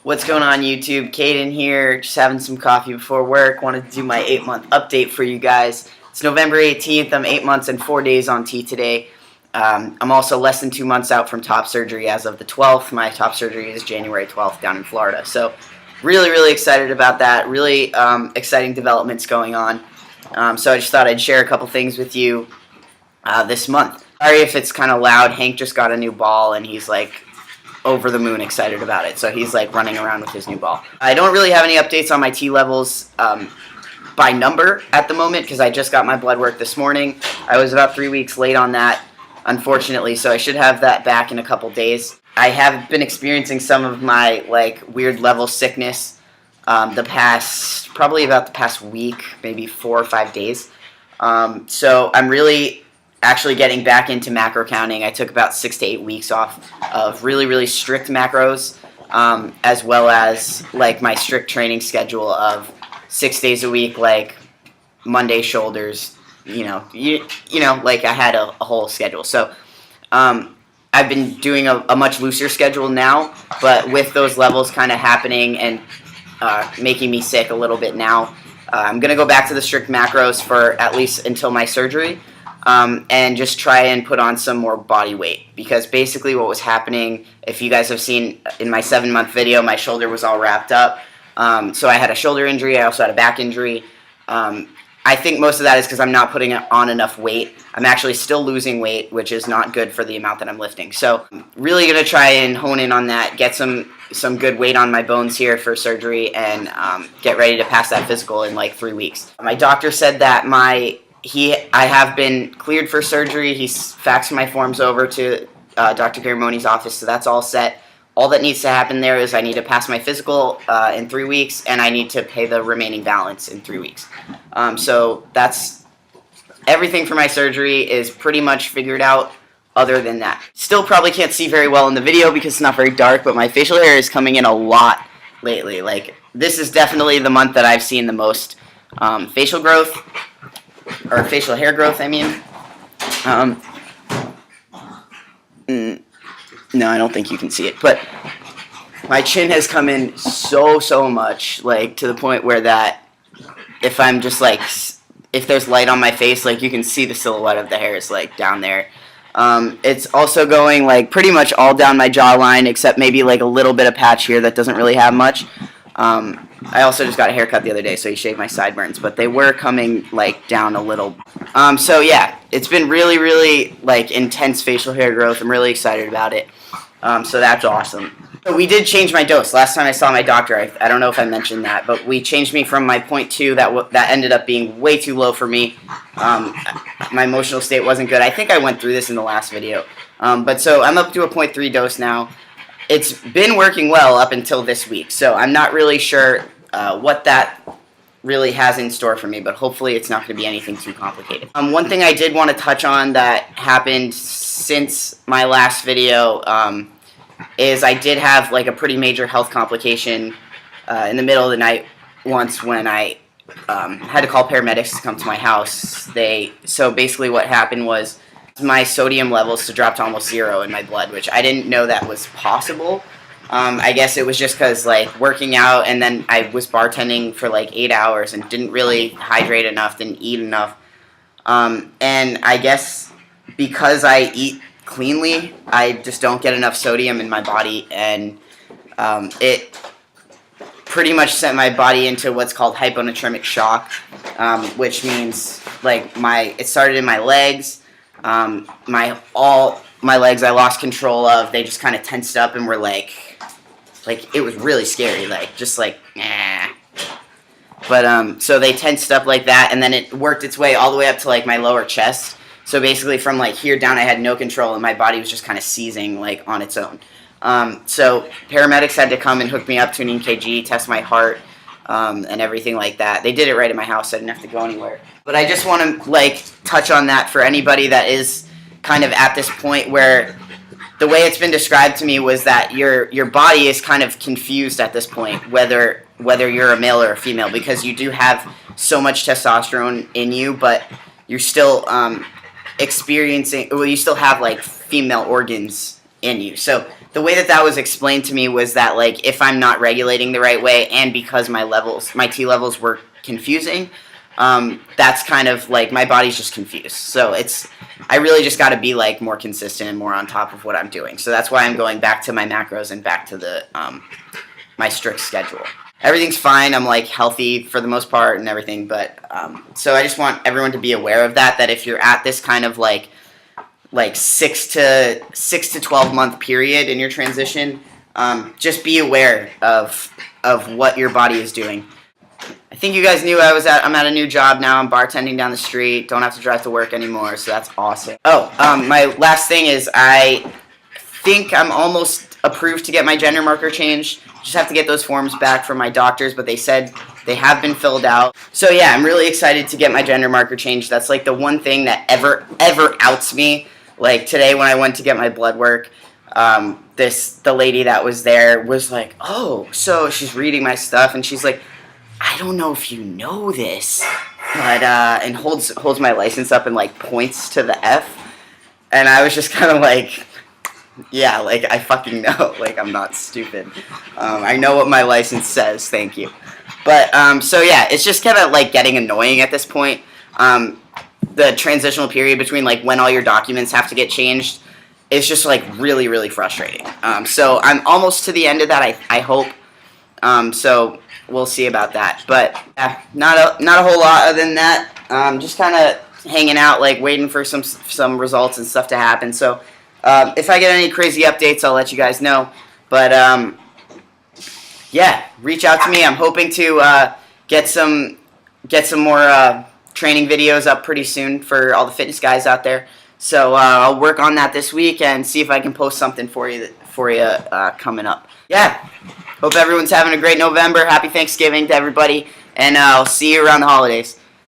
What's going on YouTube? Caden here, just having some coffee before work. Wanted to do my 8-month update for you guys. It's November 18th. I'm 8 months and 4 days on T today. I'm also less than 2 months out from top surgery as of the 12th. My top surgery is January 12th down in Florida. So really excited about that. Really exciting developments going on. So I just thought I'd share a couple things with you this month. Sorry if it's kind of loud. Hank just got a new ball and he's like over the moon excited about it. So he's like running around with his new ball. I don't really have any updates on my T levels by number at the moment because I just got my blood work this morning. I was about 3 weeks late on that, unfortunately, so I should have that back in a couple days. I have been experiencing some of my weird level sickness probably about the past week, maybe 4 or 5 days. So I'm really actually getting back into macro counting. I took about 6 to 8 weeks off of really strict macros, as well as my strict training schedule of 6 days a week, like Monday shoulders. I had a whole schedule. So I've been doing a much looser schedule now, but with those levels kind of happening and making me sick a little bit now, I'm gonna go back to the strict macros for at least until my surgery. And just try and put on some more body weight, because basically what was happening, if you guys have seen in my 7-month video, my shoulder was all wrapped up. So I had a shoulder injury. I also had a back injury. I think most of that is because I'm not putting on enough weight. I'm actually still losing weight, which is not good for the amount that I'm lifting. So really going to try and hone in on that, get some good weight on my bones here for surgery, and get ready to pass that physical in like 3 weeks. My doctor said that I have been cleared for surgery. He's faxed my forms over to Dr. Garamoni's office, so that's all set. All that needs to happen there is I need to pass my physical in 3 weeks, and I need to pay the remaining balance in 3 weeks. So that's everything for my surgery is pretty much figured out other than that. Still probably can't see very well in the video because it's not very dark, but my facial hair is coming in a lot lately. This is definitely the month that I've seen the most facial growth. Or facial hair growth, I mean. No, I don't think you can see it, but my chin has come in so much, to the point where that if I'm just if there's light on my face, you can see the silhouette of the hairs down there. It's also going pretty much all down my jawline, except maybe a little bit of patch here that doesn't really have much. I also just got a haircut the other day, so he shaved my sideburns, but they were coming down a little. So yeah, it's been really intense facial hair growth. I'm really excited about it. So that's awesome. So we did change my dose. Last time I saw my doctor, I don't know if I mentioned that, but we changed me from my 0.2 that ended up being way too low for me. My emotional state wasn't good. I think I went through this in the last video. But so I'm up to a 0.3 dose now. It's been working well up until this week, so I'm not really sure what that really has in store for me, but hopefully it's not going to be anything too complicated. One thing I did want to touch on that happened since my last video is I did have a pretty major health complication in the middle of the night once when I had to call paramedics to come to my house. So basically what happened was my sodium levels to drop to almost 0 in my blood, which I didn't know that was possible. I guess it was just because working out, and then I was bartending for 8 hours and didn't really hydrate enough, didn't eat enough. And I guess because I eat cleanly, I just don't get enough sodium in my body, and it pretty much sent my body into what's called hyponatremic shock, which means it started in my legs. My legs I lost control of. They just kind of tensed up and were it was really scary, nah. But so they tensed up like that, and then it worked its way all the way up to my lower chest. So basically from here down I had no control, and my body was just kind of seizing on its own. So paramedics had to come and hook me up to an EKG, test my heart, and everything like that. They did it right at my house. I didn't have to go anywhere. But I just want to touch on that for anybody that is kind of at this point where the way it's been described to me was that your body is kind of confused at this point whether you're a male or a female, because you do have so much testosterone in you, but you're still you still have female organs in you. So the way that was explained to me was that, like, if I'm not regulating the right way, and because my T levels were confusing, that's kind of like my body's just confused. So I really just got to be like more consistent and more on top of what I'm doing. So that's why I'm going back to my macros and back to the my strict schedule. Everything's fine. I'm like healthy for the most part and everything, but so I just want everyone to be aware of that. That if you're at this kind of like 6 to 12 month period in your transition, just be aware of what your body is doing. I think you guys knew I'm at a new job now. I'm bartending down the street. Don't have to drive to work anymore, so that's awesome. Oh, my last thing is I think I'm almost approved to get my gender marker changed. Just have to get those forms back from my doctors, but they said they have been filled out. So yeah, I'm really excited to get my gender marker changed. That's like the one thing that ever outs me. Like today when I went to get my blood work, the lady that was there was like, oh, so she's reading my stuff and she's like, I don't know if you know this, but and holds my license up and like points to the F, and I was just kind of like, yeah, like I fucking know, like I'm not stupid. I know what my license says. Thank you. But so yeah, it's just kind of like getting annoying at this point. The transitional period between like when all your documents have to get changed is just like really frustrating. So I'm almost to the end of that. I hope. So we'll see about that. But not a whole lot other than that. Just kind of hanging out, like waiting for some results and stuff to happen. So if I get any crazy updates, I'll let you guys know. But yeah, reach out to me. I'm hoping to get some more training videos up pretty soon for all the fitness guys out there. So I'll work on that this week and see if I can post something for you coming up. Yeah, hope everyone's having a great November. Happy Thanksgiving to everybody, and I'll see you around the holidays.